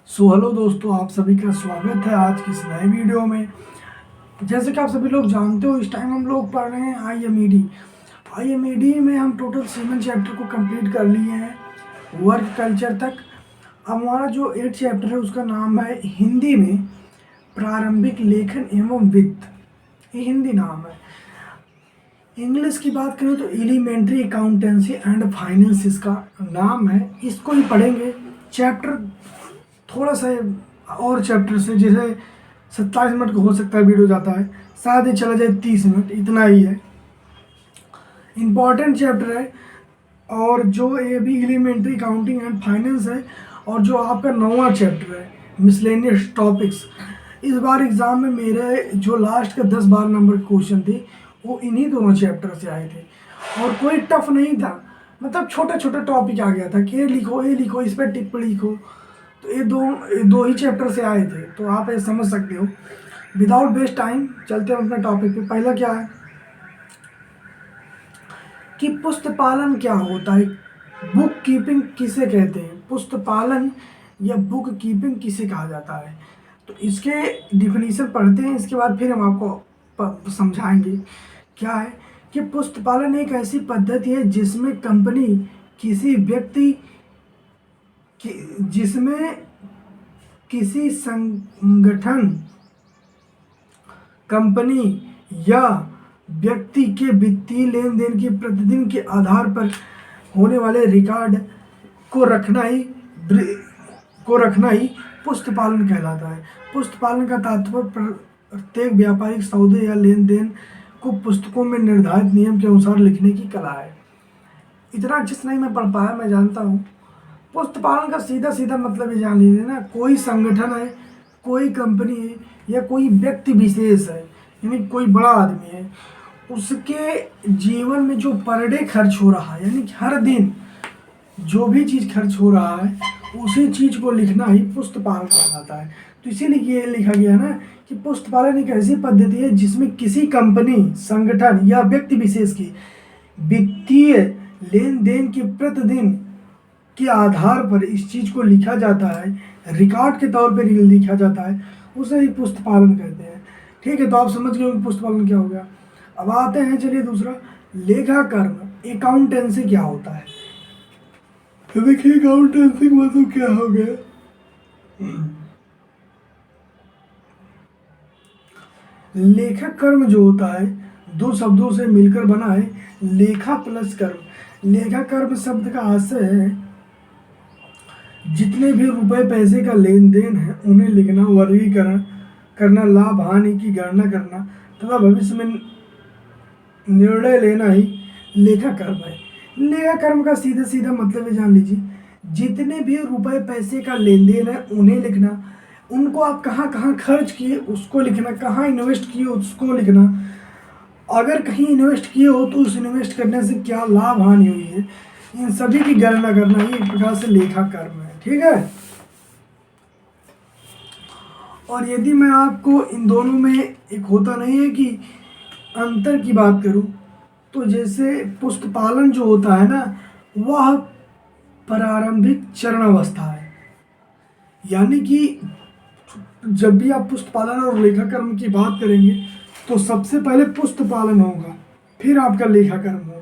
Hello दोस्तों, आप सभी का स्वागत है आज की इस नए वीडियो में। जैसे कि आप सभी लोग जानते हो, इस टाइम हम लोग पढ़ रहे हैं आईएमईडी में हम टोटल 7 चैप्टर को कंप्लीट कर लिए हैं, वर्क कल्चर तक। अब हमारा जो 8 चैप्टर है उसका नाम है हिंदी में प्रारंभिक लेखन एवं वित्त। ये हिंदी नाम है। इंग्लिश की बात करें तो एलिमेंट्री अकाउंटेंसी एंड फाइनेंस इसका नाम है। इसको ही पढ़ेंगे। चैप्टर थोड़ा सा और चैप्टर से, जैसे 27 मिनट का हो सकता है वीडियो जाता है, शायद ये चला जाए 30 मिनट, इतना ही है। इम्पॉर्टेंट चैप्टर है। और जो ये भी एलिमेंट्री अकाउंटिंग एंड फाइनेंस है, और जो आपका 9वां चैप्टर है मिसलेनियस टॉपिक्स। इस बार एग्ज़ाम में मेरे जो लास्ट का 10-12 नंबर क्वेश्चन थे वो इन्हीं दोनों चैप्टर से आए थे, और कोई टफ नहीं था। मतलब छोटे छोटे टॉपिक आ गया था कि ये लिखो, इस पर टिप्पणी लिखो। तो ये दो ही चैप्टर से आए थे, तो आप ये समझ सकते हो। विदाउट वेस्ट टाइम चलते हैं अपने टॉपिक पे। पहला क्या है कि पुस्तपालन क्या होता है, बुक कीपिंग किसे कहते हैं, पुस्तपालन या बुक कीपिंग किसे कहा जाता है। तो इसके डिफिनीशन पढ़ते हैं, इसके बाद फिर हम आपको समझाएंगे। क्या है कि पुस्तपालन एक ऐसी पद्धति है जिसमें कंपनी किसी व्यक्ति जिसमें किसी संगठन, कंपनी या व्यक्ति के वित्तीय लेन देन की प्रतिदिन के आधार पर होने वाले रिकॉर्ड को रखना ही पुस्तपालन कहलाता है। पुस्तपालन का तात्पर्य प्रत्येक व्यापारिक सौदे या लेन देन को पुस्तकों में निर्धारित नियम के अनुसार लिखने की कला है। इतना अच्छे से नहीं मैं पढ़ पाया, मैं जानता हूँ। पुस्तपालन का सीधा सीधा मतलब ये जान लीजिए ना, कोई संगठन है, कोई कंपनी है, या कोई व्यक्ति विशेष है, यानी कोई बड़ा आदमी है, उसके जीवन में जो पर डे खर्च हो रहा है, यानी कि हर दिन जो भी चीज़ खर्च हो रहा है उसी चीज़ को लिखना ही पुस्तपालन कहलाता है। तो इसीलिए ये लिखा गया ना कि पुस्तपालन एक ऐसी पद्धति है जिसमें किसी कंपनी, संगठन या व्यक्ति विशेष की वित्तीय लेन देन के प्रतिदिन के आधार पर इस चीज़ को लिखा जाता है, रिकॉर्ड के तौर पर लिखा जाता है, उसे ही पुस्तपालन कहते हैं। ठीक है, तो आप समझ गए पुस्तपालन क्या हो गया। अब आते हैं, चलिए दूसरा, लेखा कर्म अकाउंटेंसी क्या होता है। तो देखिए अकाउंटेंसी मतलब क्या हो गया। लेखा कर्म जो होता है दो शब्दों से मिलकर बना है, लेखा प्लस कर्म। लेखा कर्म शब्द का आशय है जितने भी रुपए पैसे का लेन देन है उन्हें लिखना, वर्गीकरण करना, लाभ हानि की गणना करना तथा भविष्य में निर्णय लेना ही लेखा कर्म है। लेखा कर्म का सीधा सीधा मतलब है, जान लीजिए, जितने भी रुपए पैसे का लेन देन है उन्हें लिखना, उनको आप कहाँ कहाँ खर्च किए उसको लिखना, कहाँ इन्वेस्ट किए उसको लिखना, अगर कहीं इन्वेस्ट किए हो तो उस इन्वेस्ट करने से क्या लाभ हानि हुई है, इन सभी की गणना करना ही एक प्रकार से लेखा कर्म है। ठीक है। और यदि मैं आपको इन दोनों में एक होता नहीं है कि अंतर की बात करूं, तो जैसे पुस्तपालन जो होता है ना, वह प्रारंभिक चरण अवस्था है। यानी कि जब भी आप पुस्तपालन और लेखा कर्म की बात करेंगे तो सबसे पहले पुस्तपालन होगा, फिर आपका लेखा कर्म होगा।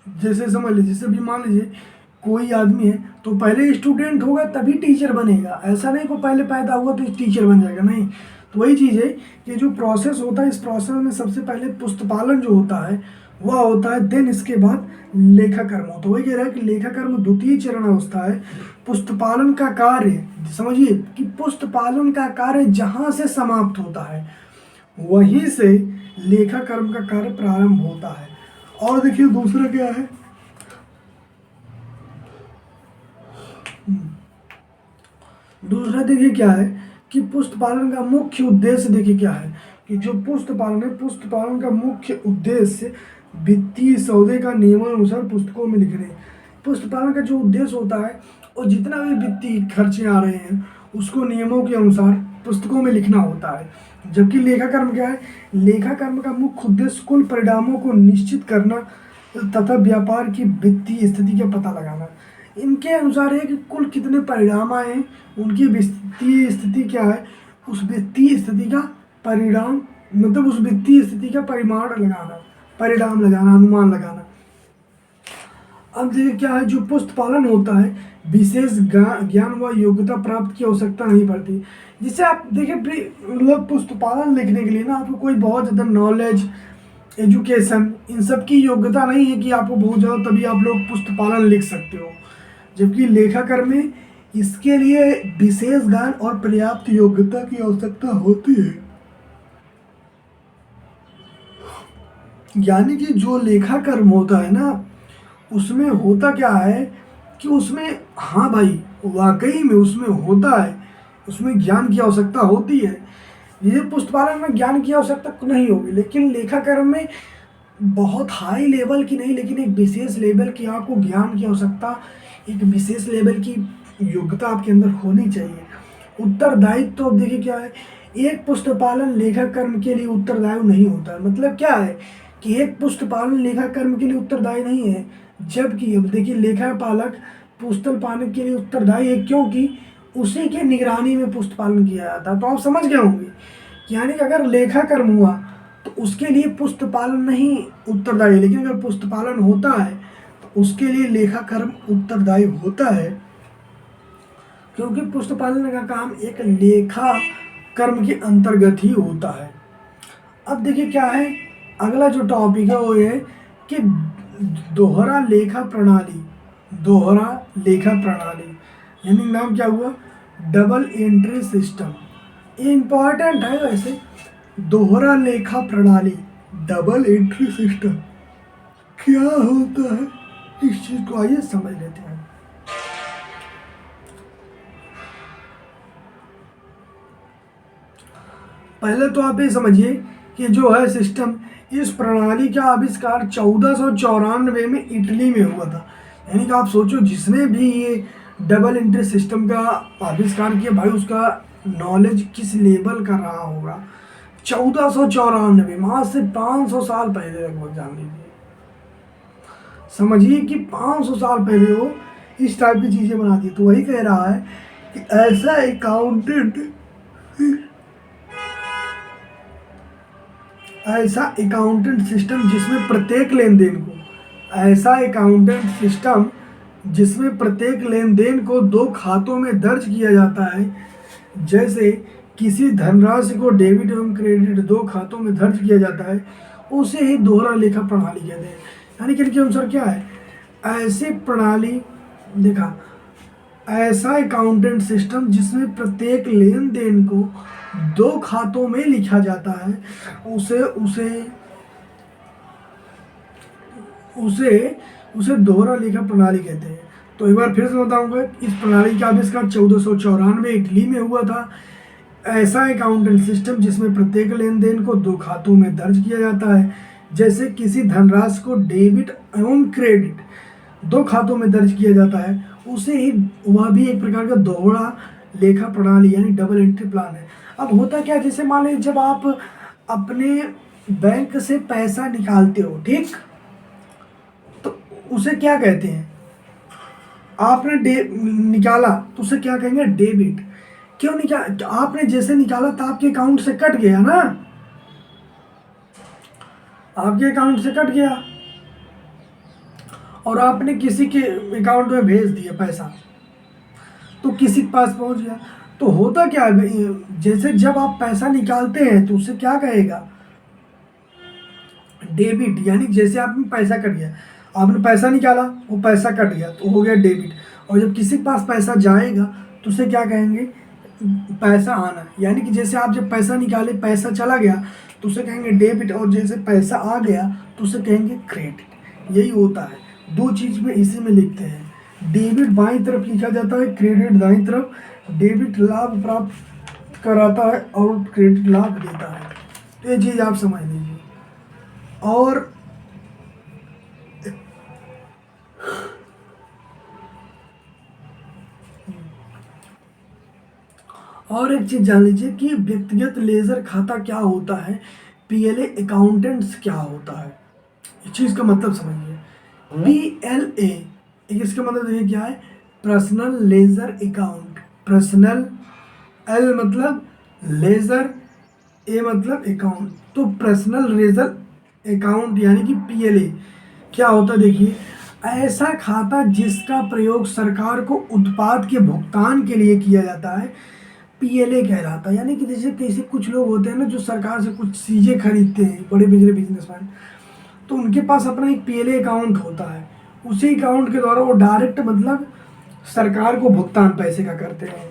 जैसे समझ लीजिए, जैसे भी मान लीजिए कोई आदमी है तो पहले स्टूडेंट होगा तभी टीचर बनेगा। ऐसा नहीं को पहले पैदा हुआ तो टीचर बन जाएगा, नहीं। तो वही चीज़ है कि जो प्रोसेस होता है, इस प्रोसेस में सबसे पहले पुस्तपालन जो होता है वह होता है, देन इसके बाद लेखा कर्म होता है। वही कह रहा है कि लेखा कर्म द्वितीय चरण अवस्था है। पुस्तपालन का कार्य, समझिए कि पुस्तपालन का कार्य जहाँ से समाप्त होता है वहीं से लेखा कर्म का कार्य प्रारंभ होता है। और देखिए दूसरा क्या है, दूसरा देखिए क्या है कि पुस्तपालन का मुख्य उद्देश्य, देखिए क्या है कि जो पुस्तपालन है, पुस्तपालन का मुख्य उद्देश्य वित्तीय सौदे का नियमानुसार पुस्तकों में लिखने। पुस्तपालन का जो उद्देश्य होता है, और जितना भी वित्तीय खर्चे आ रहे हैं उसको नियमों के अनुसार पुस्तकों में लिखना होता है। जबकि लेखा कर्म क्या है, लेखा कर्म का मुख्य उद्देश्य कुल परिणामों को निश्चित करना तथा व्यापार की वित्तीय स्थिति का पता लगाना। इनके अनुसार है कि कुल कितने परिणाम आए हैं, उनकी वित्तीय स्थिति क्या है, उस वित्तीय स्थिति का परिणाम मतलब उस वित्तीय स्थिति का परिणाम लगाना, अनुमान लगाना। अब देखिए क्या है, जो पुस्तपालन होता है विशेष ज्ञान व योग्यता प्राप्त की आवश्यकता नहीं पड़ती। जिससे आप देखिए मतलब पुस्तपालन लिखने के लिए ना आपको कोई बहुत ज़्यादा नॉलेज, एजुकेशन, इन सब की योग्यता नहीं है कि आपको बहुत ज़्यादा, तभी आप लोग पुस्तपालन लिख सकते हो। जबकि लेखाकर्म में इसके लिए विशेष ज्ञान और पर्याप्त योग्यता की आवश्यकता होती है। यानी कि जो लेखाकर्म होता है ना, उसमें होता क्या है कि उसमें, हाँ भाई वाकई में उसमें होता है, उसमें ज्ञान की आवश्यकता होती है। ये पुस्तपालन में ज्ञान की आवश्यकता नहीं होगी, लेकिन लेखाकर्म में बहुत हाई लेवल की नहीं, लेकिन एक विशेष लेवल की आपको ज्ञान की आवश्यकता, एक विशेष लेवल की योग्यता आपके अंदर होनी चाहिए। उत्तरदायित्व तो अब देखिए क्या है, एक पुस्तपालन लेखाकर्म के लिए उत्तरदायी नहीं होता है। मतलब क्या है कि एक पुस्तपालन लेखाकर्म के लिए उत्तरदायी नहीं है, जबकि अब देखिए लेखापालक पुस्तपालन के लिए उत्तरदायी है, क्योंकि उसी के निगरानी में पुस्तपालन किया जाता है। तो आप समझ गए होंगे, यानी कि अगर लेखाकर्म हुआ तो उसके लिए पुस्तपालन नहीं उत्तरदायी, लेकिन अगर पुस्तपालन होता है तो उसके लिए लेखाकर्म उत्तरदायी होता है, क्योंकि पुस्तपालन का काम एक लेखा कर्म के अंतर्गत ही होता है। अब देखिए क्या है, अगला जो टॉपिक है वो है कि दोहरा लेखा प्रणाली। दोहरा लेखा प्रणाली यानी नाम क्या हुआ, डबल एंट्री सिस्टम। ये इंपॉर्टेंट है वैसे, दोहरा लेखा प्रणाली, डबल एंट्री सिस्टम क्या होता है, इस चीज को आइए समझ लेते हैं। पहले तो आप ये समझिए कि जो है सिस्टम, इस प्रणाली का आविष्कार 1494 में इटली में हुआ था। यानी कि आप सोचो, जिसने भी ये डबल एंट्री सिस्टम का आविष्कार किया भाई, उसका नॉलेज किस लेवल का रहा होगा। 1494 में, आज से 500 साल पहले लगभग, जान लीजिए। समझिए कि 500 साल पहले वो इस टाइप की चीज़ें बनाती है। तो वही कह रहा है कि ऐसा अकाउंटेंट सिस्टम जिसमें प्रत्येक लेन देन को, ऐसा अकाउंटेंट सिस्टम जिसमें प्रत्येक लेन देन को दो खातों में दर्ज किया जाता है, जैसे किसी धनराशि को डेबिट एवं क्रेडिट दो खातों में दर्ज किया जाता है, उसे ही दोहरा लेखा प्रणाली कहते हैं। यानी कि इनके अनुसार क्या है, ऐसी प्रणाली, देखा, ऐसा अकाउंटेंट सिस्टम जिसमें प्रत्येक लेन देन को दो खातों में लिखा जाता है, उसे उसे उसे उसे दोहरा लेखा प्रणाली कहते हैं। तो एक बार फिर से बताऊंगा, इस प्रणाली का आविष्कार 1494 इटली में हुआ था। ऐसा अकाउंटेंट सिस्टम जिसमें प्रत्येक लेन देन को दो खातों में दर्ज किया जाता है, जैसे किसी धनराशि को डेबिट एवं क्रेडिट दो खातों में दर्ज किया जाता है, उसे ही, वह भी एक प्रकार का दोहरा लेखा प्रणाली यानी डबल एंट्री प्लान है। अब होता क्या, जैसे मान लीजिए जब आप अपने बैंक से पैसा निकालते हो, ठीक, तो उसे क्या कहते हैं, आपने निकाला तो उसे क्या कहेंगे, डेबिट। क्यों निकाल, आपने जैसे निकाला तो आपके अकाउंट से कट गया ना, आपके अकाउंट से कट गया और आपने किसी के अकाउंट में भेज दिया पैसा, तो किसी के पास पहुंच गया। तो होता क्या है, जैसे जब आप पैसा निकालते हैं तो उसे क्या कहेगा, डेबिट। यानी जैसे आप में पैसा कट गया, आपने पैसा निकाला, वो पैसा कट गया तो हो गया डेबिट। और जब किसी के पास पैसा जाएगा तो उसे क्या कहेंगे, पैसा आना। यानी कि जैसे आप जब पैसा निकाले, पैसा चला गया तो उसे कहेंगे डेबिट, और जैसे पैसा आ गया तो उसे कहेंगे क्रेडिट। यही होता है, दो चीज़ में इसी में लिखते हैं। डेबिट बाईं तरफ लिखा जाता है, क्रेडिट दाईं तरफ। डेबिट लाभ प्राप्त कराता है और क्रेडिट लाभ देता है। तो ये चीज़ आप समझ लीजिए। और एक चीज़ जान लीजिए कि व्यक्तिगत लेजर खाता क्या होता है, पीएलए अकाउंटेंट्स क्या होता है। इस चीज़ का मतलब समझिए। पीएलए एक इसका मतलब देखिए क्या है, personal ledger account. Personal, L मतलब लेजर, ए मतलब अकाउंट, तो पर्सनल लेजर अकाउंट यानी कि पीएलए क्या होता है देखिए, ऐसा खाता जिसका प्रयोग सरकार को उत्पाद के भुगतान के लिए किया जाता है, पीएलए कहलाता है। यानी कि जैसे कैसे कुछ लोग होते हैं ना जो सरकार से कुछ चीज़ें खरीदते हैं, बड़े बड़े बिजनेसमैन, तो उनके पास अपना एक पीएलए अकाउंट होता है, उसी अकाउंट के द्वारा वो डायरेक्ट मतलब सरकार को भुगतान पैसे का करते हैं।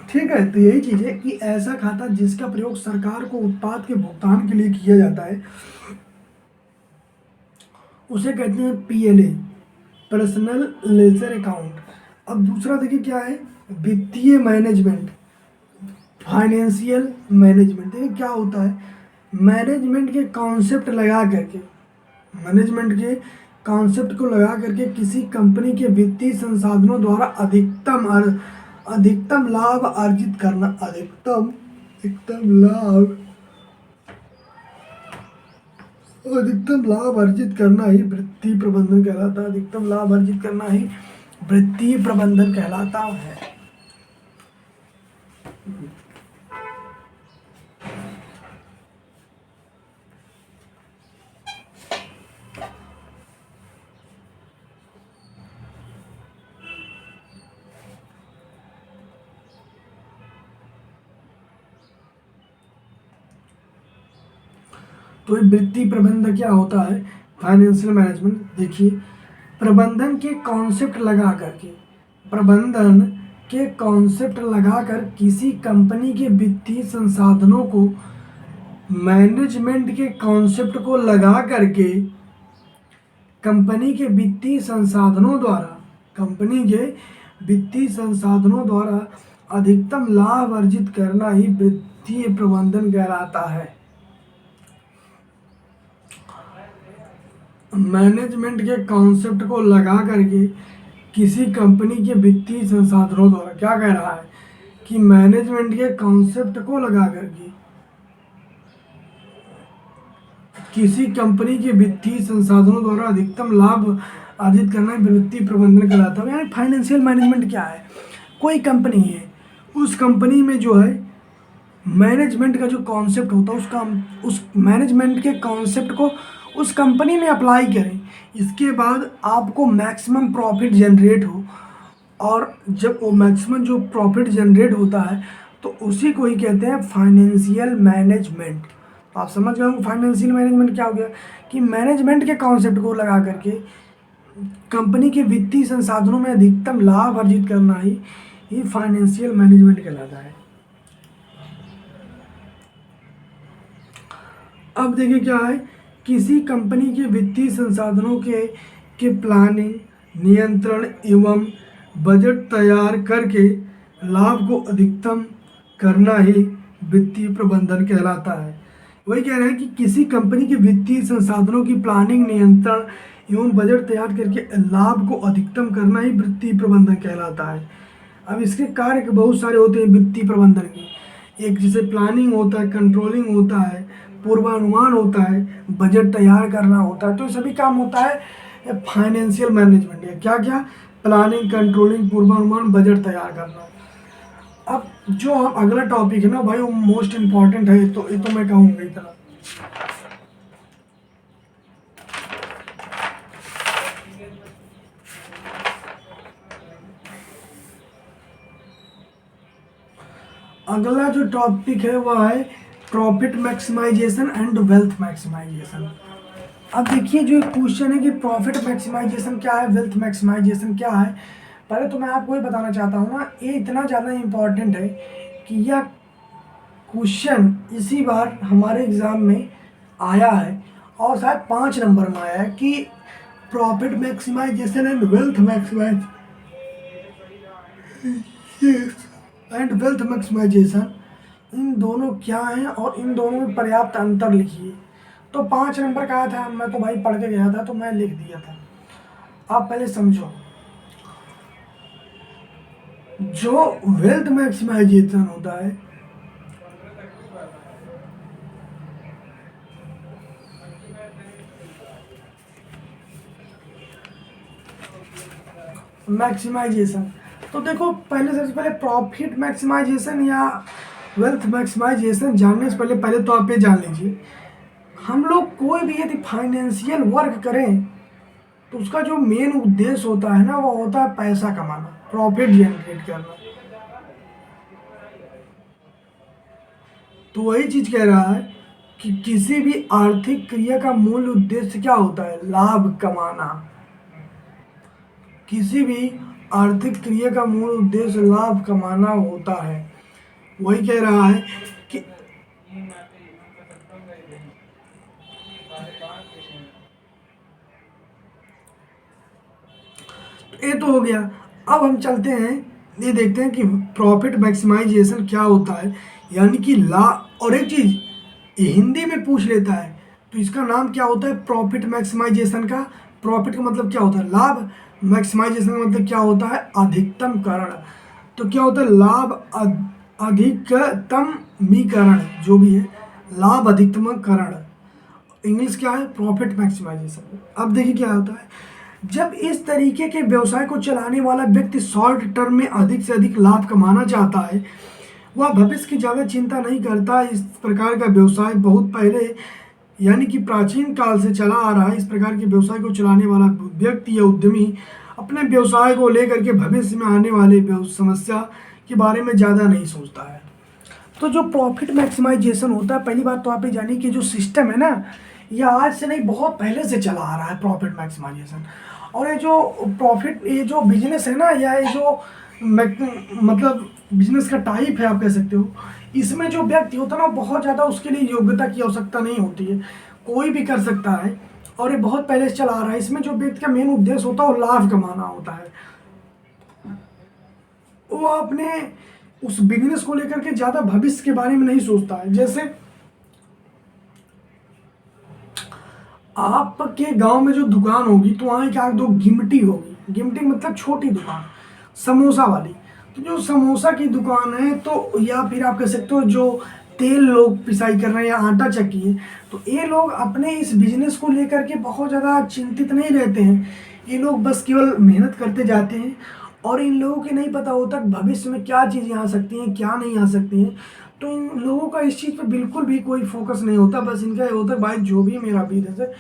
ठीक है, तो यही चीज़ है कि ऐसा खाता जिसका प्रयोग सरकार को उत्पाद के भुगतान के लिए किया जाता है उसे कहते हैं पीएलए, पर्सनल लेजर अकाउंट। अब दूसरा देखिए क्या है, वित्तीय मैनेजमेंट, फाइनेंशियल मैनेजमेंट। देखिए क्या होता है, मैनेजमेंट के कॉन्सेप्ट लगा करके, मैनेजमेंट के कॉन्सेप्ट को लगा करके किसी कंपनी के वित्तीय संसाधनों द्वारा अधिकतम लाभ अर्जित करना, अधिकतम लाभ अर्जित करना ही वित्तीय प्रबंधन कहलाता है। अधिकतम लाभ अर्जित करना ही वित्तीय प्रबंधन कहलाता है। तो ये वित्तीय प्रबंधन क्या होता है, फाइनेंशियल मैनेजमेंट। देखिए प्रबंधन के कॉन्सेप्ट लगा करके, प्रबंधन के कॉन्सेप्ट लगाकर किसी कंपनी के वित्तीय संसाधनों को, मैनेजमेंट के कॉन्सेप्ट को लगा करके कंपनी के वित्तीय संसाधनों द्वारा, कंपनी के वित्तीय संसाधनों द्वारा अधिकतम लाभ अर्जित करना ही वित्तीय प्रबंधन कहलाता है। मैनेजमेंट के कॉन्सेप्ट को लगा करके किसी कंपनी के वित्तीय संसाधनों द्वारा, क्या कह रहा है कि मैनेजमेंट के कॉन्सेप्ट को लगा करके किसी कंपनी के वित्तीय संसाधनों द्वारा अधिकतम लाभ अर्जित करना वित्तीय प्रबंधन कहलाता है। यानी फाइनेंशियल मैनेजमेंट क्या है, कोई कंपनी है, उस कंपनी में जो है मैनेजमेंट का जो कॉन्सेप्ट होता है उसका, उस मैनेजमेंट के कॉन्सेप्ट को उस कंपनी में अप्लाई करें, इसके बाद आपको मैक्सिमम प्रॉफिट जनरेट हो, और जब वो मैक्सिमम जो प्रॉफिट जनरेट होता है तो उसी को ही कहते हैं फाइनेंशियल मैनेजमेंट। तो आप समझ गए हो फाइनेंशियल मैनेजमेंट क्या हो गया, कि मैनेजमेंट के कॉन्सेप्ट को लगा करके कंपनी के वित्तीय संसाधनों में अधिकतम लाभ अर्जित करना ही फाइनेंशियल मैनेजमेंट कहलाता है। अब देखिए क्या है, किसी कंपनी के वित्तीय संसाधनों के प्लानिंग, नियंत्रण एवं बजट तैयार करके लाभ को अधिकतम करना ही वित्तीय प्रबंधन कहलाता है। वही कह रहे हैं कि किसी कंपनी के वित्तीय संसाधनों की प्लानिंग, नियंत्रण एवं बजट तैयार करके लाभ को अधिकतम करना ही वित्तीय प्रबंधन कहलाता है। अब इसके कार्य बहुत सारे होते हैं वित्तीय प्रबंधन के, एक जैसे प्लानिंग होता है, कंट्रोलिंग होता है, पूर्वानुमान होता है, बजट तैयार करना होता है। तो ये सभी काम होता है फाइनेंशियल मैनेजमेंट है। क्या क्या, प्लानिंग, कंट्रोलिंग, पूर्वानुमान, बजट तैयार करना। अब जो हम अगला टॉपिक है ना भाई वो मोस्ट इम्पॉर्टेंट है, तो ये तो मैं कहूँगा इतना। अगला जो टॉपिक है वह है profit maximisation and wealth maximisation. अब देखिए जो एक क्वेश्चन है कि प्रॉफिट मैक्सिमाइजेशन क्या है, वेल्थ मैक्सिमाइजेशन क्या है, पहले तो मैं आपको ये बताना चाहता हूँ ना, ये इतना ज़्यादा इम्पॉर्टेंट है कि यह क्वेश्चन इसी बार हमारे एग्ज़ाम में आया है और शायद 5 नंबर में आया है कि profit maximisation and wealth maximisation इन दोनों क्या हैं और इन दोनों में पर्याप्त अंतर लिखिए। तो 5 नंबर का आया था, मैं तो भाई पढ़ के गया था तो मैं लिख दिया था। आप पहले समझो, जो वेल्थ मैक्सिमाइजेशन होता है मैक्सिमाइजेशन। तो देखो पहले, सबसे पहले प्रॉफिट मैक्सिमाइजेशन या वेल्थ मैक्सिमाइजेशन जानने से पहले पहले तो आप ये जान लीजिए, हम लोग कोई भी यदि फाइनेंशियल वर्क करें तो उसका जो मेन उद्देश्य होता है ना, वो होता है पैसा कमाना, प्रॉफिट जनरेट करना। तो वही चीज कह रहा है कि किसी भी आर्थिक क्रिया का मूल उद्देश्य क्या होता है? लाभ कमाना। किसी भी आर्थिक क्रिया का मूल उद्देश्य लाभ कमाना होता है। वही कह रहा है कि ये तो हो गया। अब हम चलते हैं, ये देखते हैं कि प्रॉफिट मैक्सिमाइजेशन क्या होता है, यानी कि ला। और एक चीज ये हिंदी में पूछ लेता है तो इसका नाम क्या होता है? प्रॉफिट मैक्सिमाइजेशन का प्रॉफिट का मतलब क्या होता है? लाभ। मैक्सिमाइजेशन का मतलब क्या होता है? अधिकतमकरण। तो क्या होता है? लाभ अधिकतमीकरण, जो भी है, लाभ अधिकतमकरण, इंग्लिश क्या है? Profit maximisation. अब देखिए क्या होता है, जब इस तरीके के व्यवसाय को चलाने वाला व्यक्ति शॉर्ट टर्म में अधिक से अधिक लाभ कमाना चाहता है, वह भविष्य की ज़्यादा चिंता नहीं करता। इस प्रकार का व्यवसाय बहुत पहले, यानी कि प्राचीन काल से चला आ रहा है। इस प्रकार के व्यवसाय को चलाने वाला व्यक्ति या उद्यमी अपने व्यवसाय को लेकर के भविष्य में आने वाले समस्या के बारे में ज़्यादा नहीं सोचता है। तो जो प्रॉफिट मैक्सिमाइजेशन होता है, पहली बात तो आप ये जानिए कि जो सिस्टम है ना, ये आज से नहीं, बहुत पहले से चला आ रहा है प्रॉफिट मैक्सिमाइजेशन। और ये जो प्रॉफिट, ये जो बिजनेस है ना, या ये जो मतलब बिजनेस का टाइप है आप कह सकते हो, इसमें जो व्यक्ति होता है ना, बहुत ज़्यादा उसके लिए योग्यता की आवश्यकता नहीं होती है, कोई भी कर सकता है। और ये बहुत पहले से चला आ रहा है। इसमें जो व्यक्ति का मेन उद्देश्य होता है वो लाभ कमाना होता है। वो अपने उस बिजनेस को लेकर के ज़्यादा भविष्य के बारे में नहीं सोचता है। जैसे आपके गांव में जो दुकान होगी तो वहाँ क्या दो गिमटी होगी, गिमटी मतलब छोटी दुकान, समोसा वाली। तो जो समोसा की दुकान है, तो या फिर आप कह सकते हो जो तेल लोग पिसाई कर रहे हैं या आटा चक्की है, तो ये लोग अपने इस बिजनेस को लेकर के बहुत ज़्यादा चिंतित नहीं रहते हैं। ये लोग बस केवल मेहनत करते जाते हैं, और इन लोगों के नहीं पता होता भविष्य में क्या चीज़ें आ सकती हैं, क्या नहीं आ सकती हैं। तो इन लोगों का इस चीज़ पर बिल्कुल भी कोई फोकस नहीं होता। बस इनका ये होता है भाई जो भी मेरा बिजनेस है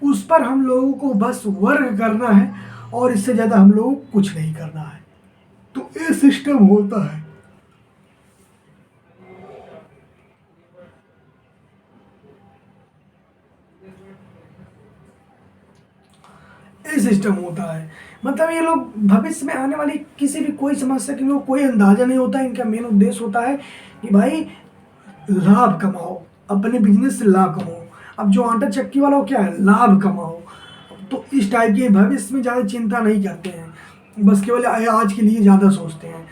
उस पर हम लोगों को बस वर्क करना है, और इससे ज़्यादा हम लोगों को कुछ नहीं करना है। तो ये सिस्टम होता है। ये सिस्टम होता है। मतलब ये लोग भविष्य में आने वाली किसी भी कोई समस्या की इनको कोई अंदाजा नहीं होता। इनका मेन उद्देश्य होता है कि भाई लाभ कमाओ, अपने बिजनेस से लाभ कमाओ। अब जो आटा चक्की वाला हो क्या है? लाभ कमाओ। तो इस टाइप के भविष्य में ज़्यादा चिंता नहीं करते हैं, बस केवल आज के लिए ज़्यादा सोचते हैं।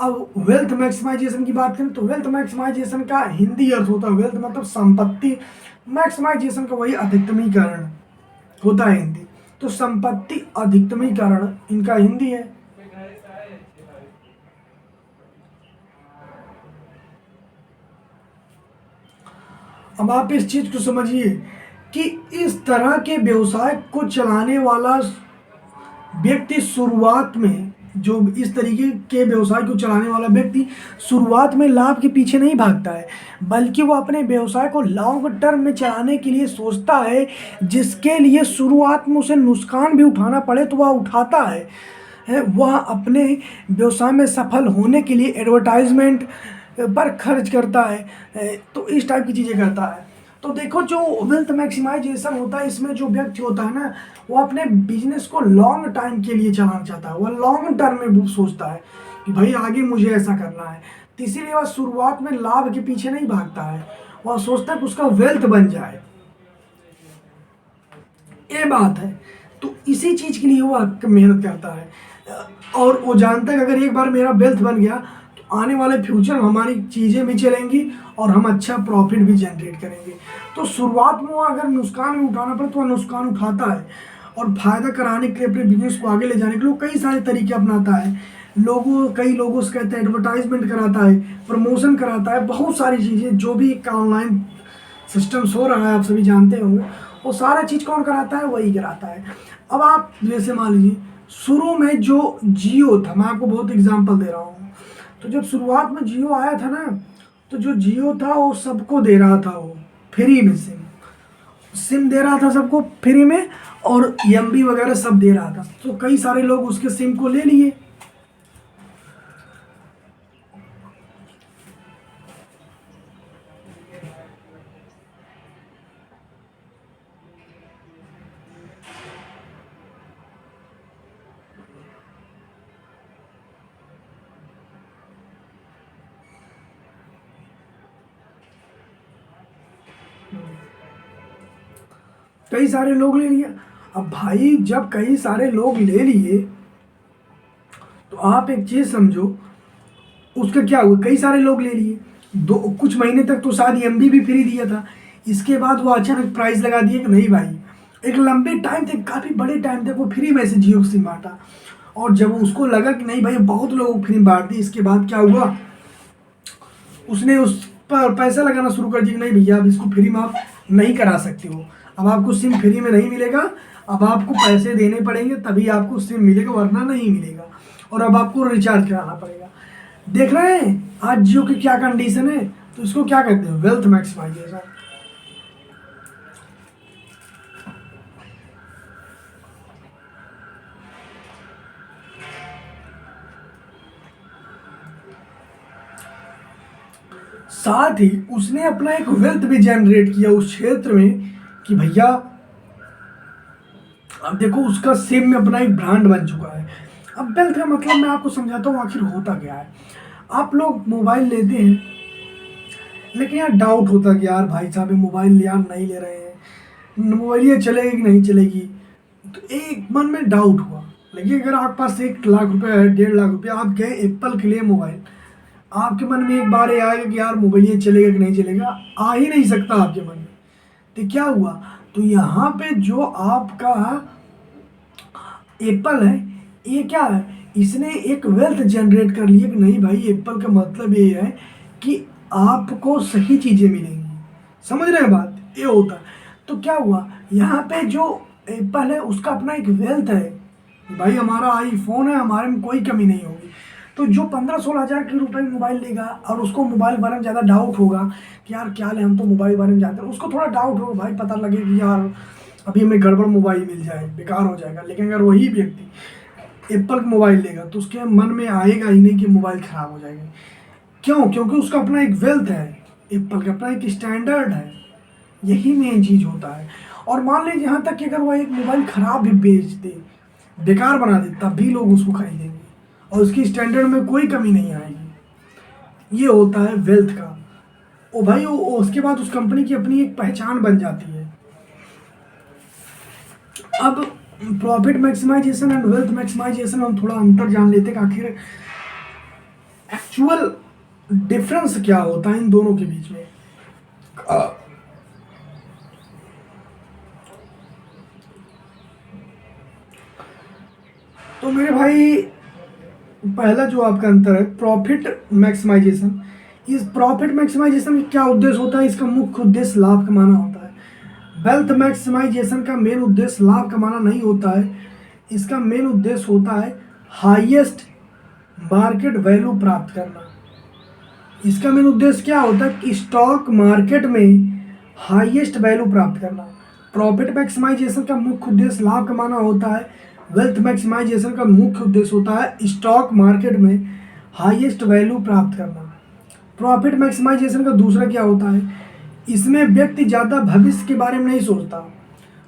अब वेल्थ मैक्सिमाइजेशन की बात करें तो वेल्थ मैक्सिमाइजेशन का हिंदी अर्थ होता है, वेल्थ मतलब संपत्ति, मैक्सिमाइजेशन का वही अधिकतमीकरण होता है हिंदी। तो संपत्ति अधिकतमीकरण इनका हिंदी है। अब आप इस चीज को समझिए कि इस तरह के व्यवसाय को चलाने वाला व्यक्ति शुरुआत में, जो इस तरीके के व्यवसाय को चलाने वाला व्यक्ति शुरुआत में लाभ के पीछे नहीं भागता है, बल्कि वो अपने व्यवसाय को लॉन्ग टर्म में चलाने के लिए सोचता है, जिसके लिए शुरुआत में उसे नुकसान भी उठाना पड़े तो वह उठाता है। वह अपने व्यवसाय में सफल होने के लिए एडवर्टाइजमेंट पर खर्च करता है, तो इस टाइप की चीज़ें करता है। तो देखो जो वेल्थ मैक्सिमाइजेशन होता है, इसमें जो व्यक्ति होता है ना, वो अपने बिजनेस को लॉन्ग टाइम के लिए चलाना चाहता है। वह लॉन्ग टर्म में सोचता है कि भाई आगे मुझे ऐसा करना है। तो इसीलिए वह शुरुआत में लाभ के पीछे नहीं भागता है, वह सोचता है कि उसका वेल्थ बन जाए। ये बात है। तो इसी चीज़ के लिए वो मेहनत करता है, और वो जानता है कि अगर एक बार मेरा वेल्थ बन गया तो आने वाले फ्यूचर में हमारी चीज़ें भी चलेंगी और हम अच्छा प्रॉफिट भी जनरेट करेंगे। तो शुरुआत में वो अगर नुकसान भी उठाना पड़े तो वह नुकसान उठाता है, और फायदा कराने के लिए अपने बिजनेस को आगे ले जाने के लिए कई सारे तरीके अपनाता है। कई लोगों से कहते हैं एडवर्टाइजमेंट कराता है, प्रमोशन कराता है, बहुत सारी चीज़ें जो भी ऑनलाइन सिस्टम्स हो रहा है आप सभी जानते होंगे, वो सारा चीज़ कौन कराता है? वही कराता है। अब आप जैसे मान लीजिए शुरू में जो जियो था, मैं आपको बहुत एग्जांपल दे रहा हूँ, तो जब शुरुआत में जियो आया था ना, तो जो जियो था वो सबको दे रहा था, वो फ्री में सिम सिम दे रहा था सबको फ्री में, और एमबी वगैरह सब दे रहा था, तो कई सारे लोग उसके सिम को ले लिए। कई सारे लोग ले लिए। अब भाई जब कई सारे लोग ले लिए, तो आप एक चीज समझो, उसका क्या हुआ, कई सारे लोग ले लिए, दो कुछ महीने तक तो शायद एमबी भी फ्री दिया था, इसके बाद वो अचानक प्राइस लगा दिए कि नहीं भाई, एक लंबे टाइम तक, काफ़ी बड़े टाइम तक वो फ्री में से जियो सिम बांटा, और जब उसको लगा कि नहीं भाई बहुत लोगों को फ्री बांट दी, इसके बाद क्या हुआ, उसने उस पर पैसा लगाना शुरू कर दिया कि नहीं भैया अब इसको फ्री में आप नहीं करा सकते हो, अब आपको सिम फ्री में नहीं मिलेगा, अब आपको पैसे देने पड़ेंगे तभी आपको सिम मिलेगा, वरना नहीं मिलेगा, और अब आपको रिचार्ज कराना पड़ेगा। देख रहे हैं आज जियो की क्या कंडीशन है, तो इसको क्या कहते हैं, वेल्थ मैक्सिमाइजेशन। साथ ही उसने अपना एक वेल्थ भी जनरेट किया उस क्षेत्र में, कि भैया अब देखो उसका सिम में अपना एक ब्रांड बन चुका है। अब वेल्थ का मतलब मैं आपको समझाता हूँ आखिर होता क्या है। आप लोग मोबाइल लेते हैं, लेकिन यार डाउट होता है कि यार भाई साहब ये मोबाइल यार नहीं ले रहे हैं, मोबाइल ये चलेगी कि नहीं चलेगी, तो एक मन में डाउट हुआ। लेकिन अगर आपके पास 1 लाख रुपए है, 1.5 लाख रुपया, आप गए एप्पल के लिए मोबाइल, आपके मन में एक बार ये आएगा कि यार मोबाइल ये चलेगा कि नहीं चलेगा, आ ही नहीं सकता आपके मन में। तो क्या हुआ, तो यहाँ पे जो आपका एप्पल है, ये क्या है, इसने एक वेल्थ जनरेट कर लिया कि नहीं भाई एप्पल का मतलब ये है कि आपको सही चीज़ें मिलेंगी। समझ रहे हैं बात, ये होता है। तो क्या हुआ, यहाँ पे जो एप्पल है उसका अपना एक वेल्थ है, भाई हमारा आईफोन है, हमारे में कोई कमी नहीं होगी। तो जो 15-16 हज़ार के रुपए में मोबाइल लेगा, और उसको मोबाइल बारे में ज़्यादा डाउट होगा कि यार क्या ले, हम तो मोबाइल बारे में जानते हैं, उसको थोड़ा डाउट होगा भाई, पता लगे कि यार अभी हमें गड़बड़ मोबाइल मिल जाए, बेकार हो जाएगा। लेकिन अगर वही व्यक्ति एप्पल का मोबाइल लेगा, तो उसके मन में आएगा ही नहीं कि मोबाइल ख़राब हो जाएगा। क्यों, क्योंकि उसका अपना एक वेल्थ है, एप्पल का अपना एक स्टैंडर्ड है, यही मेन चीज़ होता है। और मान लीजिए यहाँ तक कि अगर वो एक मोबाइल ख़राब भी बेच दे, बेकार बना दे, तब भी लोग उसको खरीदेंगे, और उसकी स्टैंडर्ड में कोई कमी नहीं आएगी। ये होता है वेल्थ का। ओ भाई उसके बाद उस कंपनी की अपनी एक पहचान बन जाती है। अब profit maximisation and wealth maximisation हम थोड़ा अंतर जान लेते हैं, आखिर एक्चुअल डिफरेंस क्या होता है इन दोनों के बीच में। तो मेरे भाई पहला जो आपका अंतर है प्रॉफिट मैक्सिमाइजेशन, इस प्रॉफिट मैक्सिमाइजेशन का क्या उद्देश्य होता है, इसका मुख्य उद्देश्य लाभ कमाना होता है। वेल्थ मैक्सिमाइजेशन का मेन उद्देश्य लाभ कमाना नहीं होता है, इसका मेन उद्देश्य होता है हाईएस्ट मार्केट वैल्यू प्राप्त करना। इसका मेन उद्देश्य क्या होता है कि स्टॉक मार्केट में हाईएस्ट वैल्यू प्राप्त करना। प्रॉफिट मैक्सिमाइजेशन का मुख्य उद्देश्य लाभ कमाना होता है, वेल्थ मैक्सिमाइजेशन का मुख्य उद्देश्य होता है स्टॉक मार्केट में हाईएस्ट वैल्यू प्राप्त करना। प्रॉफिट मैक्सिमाइजेशन का दूसरा क्या होता है, इसमें व्यक्ति ज़्यादा भविष्य के बारे में नहीं सोचता।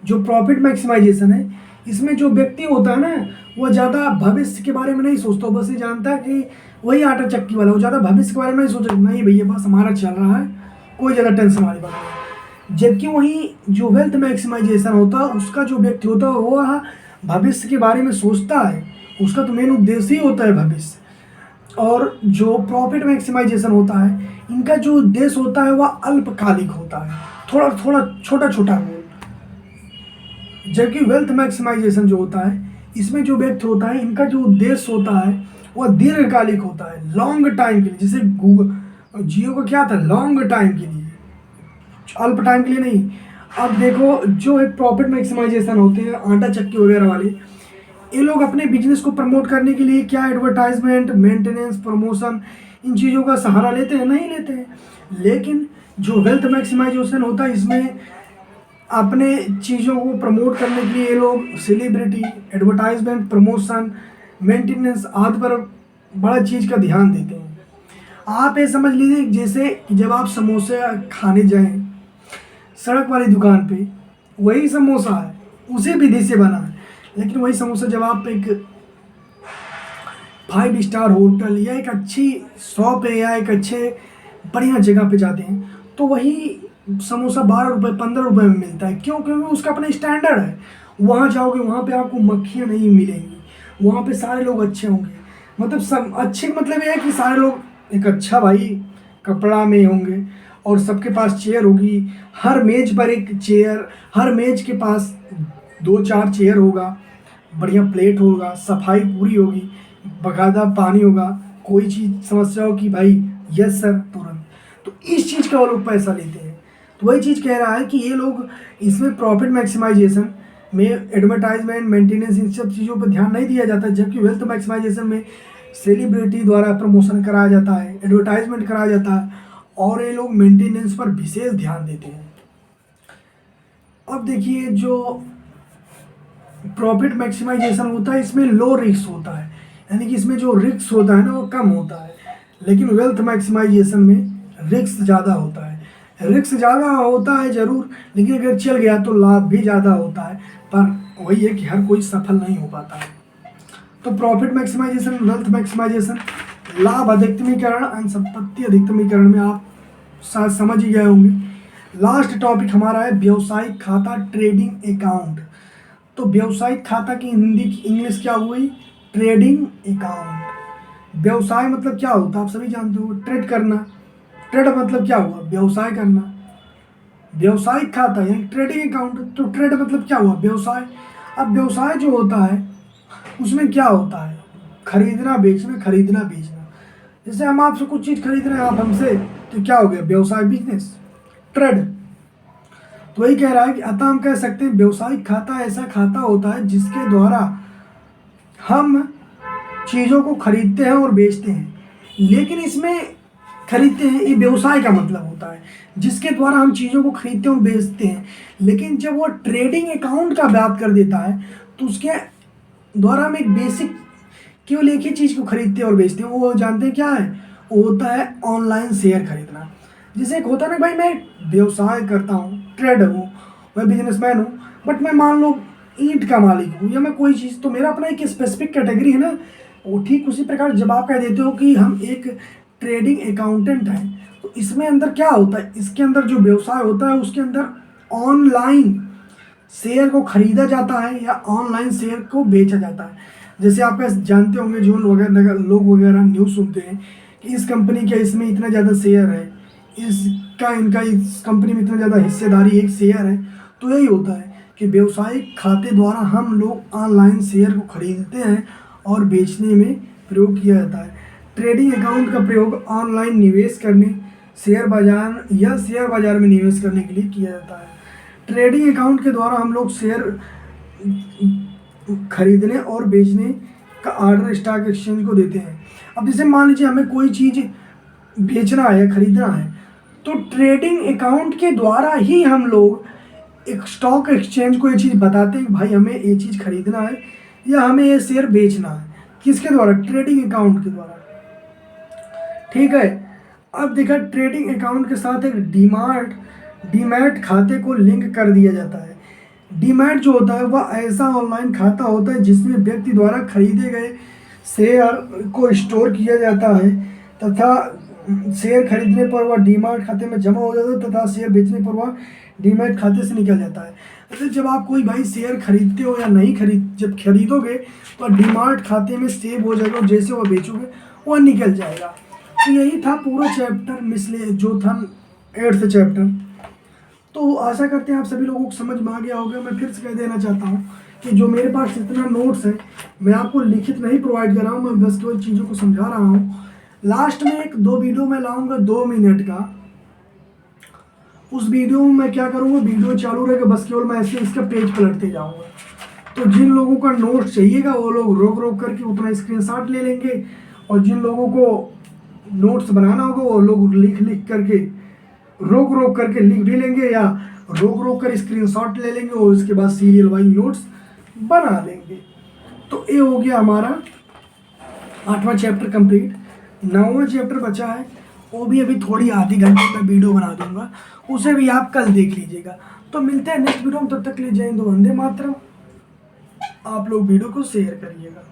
जो प्रॉफिट मैक्सिमाइजेशन है, इसमें जो व्यक्ति होता है ना, वो ज़्यादा भविष्य के बारे में नहीं सोचता, बस ये जानता है कि वही आटा चक्की वाला, वो ज़्यादा भविष्य के बारे में नहीं सोचता, नहीं भैया बस हमारा चल रहा है, कोई ज़्यादा टेंशन वाली बात नहीं। जबकि वहीं जो वेल्थ मैक्सिमाइजेशन होता है, उसका जो व्यक्ति होता है वो भविष्य के बारे में सोचता है, उसका तो मेन उद्देश्य ही होता है भविष्य। और जो प्रॉफिट मैक्सिमाइजेशन होता है, इनका जो उद्देश्य होता है वह अल्पकालिक होता है, थोड़ा थोड़ा छोटा छोटा गोल। जबकि वेल्थ मैक्सिमाइजेशन जो होता है, इसमें जो व्यक्ति होता है, इनका जो उद्देश्य होता है वह दीर्घकालिक होता है, लॉन्ग टाइम के लिए। जैसे गूगल जियो का क्या था, लॉन्ग टाइम के लिए, अल्प टाइम के लिए नहीं। अब देखो जो एक प्रॉफिट मैक्सिमाइजेशन होते हैं आटा चक्की वगैरह वाले, ये लोग अपने बिजनेस को प्रमोट करने के लिए क्या एडवर्टाइजमेंट, मेंटेनेंस, प्रमोशन, इन चीज़ों का सहारा लेते हैं? नहीं लेते हैं। लेकिन जो वेल्थ मैक्सिमाइजेशन होता है, इसमें अपने चीज़ों को प्रमोट करने के लिए ये लोग सेलिब्रिटी, एडवर्टाइजमेंट, प्रमोशन, मेंटेनेंस आदि पर बड़ा चीज़ का ध्यान देते हैं। आप ये समझ लीजिए जैसे जब आप समोसे खाने जाएं सड़क वाली दुकान पे, वही समोसा है, उसी विधि से बना है, लेकिन वही समोसा जब आप एक 5 स्टार होटल या एक अच्छी शॉप है या एक अच्छे बढ़िया जगह पे जाते हैं, तो वही समोसा 12 रुपये, 15 रुपये में मिलता है। क्यों? क्योंकि उसका अपना स्टैंडर्ड है। वहाँ जाओगे, वहाँ पे आपको मक्खियाँ नहीं मिलेंगी, वहाँ पे सारे लोग अच्छे होंगे। मतलब सब अच्छे, मतलब ये है कि सारे लोग एक अच्छा भाई कपड़ा में होंगे और सबके पास चेयर होगी, हर मेज पर एक चेयर, हर मेज के पास 2-4 चेयर होगा, बढ़िया प्लेट होगा, सफाई पूरी होगी, बकायदा पानी होगा, कोई चीज़ समस्या हो कि भाई यस सर तुरंत, तो इस चीज़ का वो लोग पैसा लेते हैं। तो वही चीज़ कह रहा है कि ये लोग इसमें प्रॉफिट मैक्सिमाइजेशन में एडवर्टाइजमेंट, मेंटेनेंस, इन सब चीज़ों पर ध्यान नहीं दिया जाता, जबकि वेल्थ मैक्सिमाइजेशन में सेलिब्रिटी द्वारा प्रमोशन कराया जाता है, एडवर्टाइजमेंट कराया जाता है और ये लोग मेंटेनेंस पर विशेष ध्यान देते हैं। अब देखिए, जो प्रॉफिट मैक्सिमाइजेशन होता है इसमें लो रिस्क होता है, यानी कि इसमें जो रिस्क होता है ना वो कम होता है, लेकिन वेल्थ मैक्सिमाइजेशन में रिस्क ज़्यादा होता है। रिस्क ज़्यादा होता है ज़रूर, लेकिन अगर चल गया तो लाभ भी ज़्यादा होता है, पर वही है कि हर कोई सफल नहीं हो पाता है। तो प्रॉफिट मैक्सिमाइजेशन, वेल्थ मैक्सिमाइजेशन, लाभ अधिकतमीकरण एंड संपत्ति अधिकतमीकरण में आप शायद समझ ही गए होंगे। लास्ट टॉपिक हमारा है व्यवसायिक खाता, ट्रेडिंग अकाउंट। तो व्यवसायिक खाता की हिंदी की इंग्लिश क्या हुई? Trading account. व्यवसाय मतलब क्या होता है आप सभी जानते हो, ट्रेड करना। ट्रेड मतलब क्या हुआ? व्यवसाय करना। व्यवसायिक खाता यानी ट्रेडिंग अकाउंट, तो ट्रेड मतलब क्या हुआ? व्यवसाय। अब व्यवसाय जो होता है उसमें क्या होता है? खरीदना बेचना, खरीदना बेचना। जैसे हम आपसे कुछ चीज़ खरीद रहे हैं, आप हमसे, तो क्या हो गया? व्यवसाय, बिजनेस, ट्रेड। तो वही कह रहा है कि अतः हम कह सकते हैं व्यवसायिक खाता ऐसा खाता होता है जिसके द्वारा हम चीज़ों को खरीदते हैं और बेचते हैं। लेकिन इसमें खरीदते हैं, ये व्यवसाय का मतलब होता है, जिसके द्वारा हम चीज़ों को खरीदते हैं और बेचते हैं। लेकिन जब वो ट्रेडिंग अकाउंट का बात कर देता है तो उसके द्वारा हम एक बेसिक केवल एक ही चीज़ को खरीदते हैं और बेचते हैं। वो जानते हैं क्या है? वो होता है ऑनलाइन शेयर खरीदना। जैसे एक होता है ना भाई, मैं व्यवसाय करता हूँ, ट्रेड हूँ, मैं बिजनेसमैन हूँ, बट मैं मान लो ईंट का मालिक हूँ या मैं कोई चीज़, तो मेरा अपना एक स्पेसिफिक कैटेगरी है ना। वो ठीक उसी प्रकार जब आप कह देते हो कि हम एक ट्रेडिंग अकाउंटेंट हैं, तो इसमें अंदर क्या होता है? इसके अंदर जो व्यवसाय होता है उसके अंदर ऑनलाइन शेयर को खरीदा जाता है या ऑनलाइन शेयर को बेचा जाता है। जैसे आप जानते होंगे, जो लोग वगैरह न्यूज़ सुनते हैं कि इस कंपनी के इसमें इतना ज़्यादा शेयर है, इनका इस कंपनी में इतना ज़्यादा हिस्सेदारी, एक शेयर है। तो यही होता है कि व्यवसायिक खाते द्वारा हम लोग ऑनलाइन शेयर को खरीदते हैं और बेचने में प्रयोग किया जाता है। ट्रेडिंग अकाउंट का प्रयोग ऑनलाइन निवेश करने, शेयर बाजार में निवेश करने के लिए किया जाता है। ट्रेडिंग अकाउंट के द्वारा हम लोग शेयर खरीदने और बेचने का ऑर्डर स्टॉक एक्सचेंज को देते हैं। अब जैसे मान लीजिए हमें कोई चीज़ बेचना है, खरीदना है, तो ट्रेडिंग अकाउंट के द्वारा ही हम लोग एक स्टॉक एक्सचेंज को ये चीज़ बताते हैं कि भाई हमें ये चीज़ खरीदना है या हमें ये शेयर बेचना है। किसके द्वारा? ट्रेडिंग अकाउंट के द्वारा। ठीक है। अब देखा, ट्रेडिंग अकाउंट के साथ एक डीमैट खाते को लिंक कर दिया जाता है। डीमैट जो होता है वह ऐसा ऑनलाइन खाता होता है जिसमें व्यक्ति द्वारा खरीदे गए शेयर को स्टोर किया जाता है तथा शेयर खरीदने पर वह डीमैट खाते में जमा हो जाता है तथा शेयर बेचने पर वह डीमैट खाते से निकल जाता है। तो जब आप कोई भाई शेयर खरीदते हो या नहीं जब खरीदोगे तो डीमैट खाते में सेव हो जाएगा और जैसे वह बेचोगे वह निकल जाएगा। तो यही था पूरा चैप्टर मिसले जो था 8th चैप्टर। तो आशा करते हैं आप सभी लोगों को समझ में आ गया होगा। मैं फिर से कह देना चाहता हूँ कि जो मेरे पास इतना नोट्स है मैं आपको लिखित नहीं प्रोवाइड कर रहा हूँ, मैं बस केवल चीज़ों को समझा रहा हूँ। लास्ट में 1-2 वीडियो मैं लाऊंगा 2 मिनट का। उस वीडियो में मैं क्या करूँगा, वीडियो चालू रहेगा, बस केवल मैं ऐसे इसका पेज पलटते जाऊँगा। तो जिन लोगों का नोट्स चाहिएगा वो लोग रोक रोक करके उतना स्क्रीनशॉट ले लेंगे, और जिन लोगों को नोट्स बनाना होगा वो लोग लिख लिख करके रोक रोक करके लिख भी लेंगे, या रोक रोक कर स्क्रीनशॉट ले लेंगे और उसके बाद सीरियल वाइज नोट्स बना लेंगे। तो ये हो गया हमारा 8वां चैप्टर कंप्लीट। 9वां चैप्टर बचा है, वो भी अभी थोड़ी आधी घंटे में वीडियो बना दूंगा, उसे भी आप कल देख लीजिएगा। तो मिलते हैं नेक्स्ट वीडियो में, तब तक ले जय हिंद, वंदे मातरम। आप लोग वीडियो को शेयर करिएगा।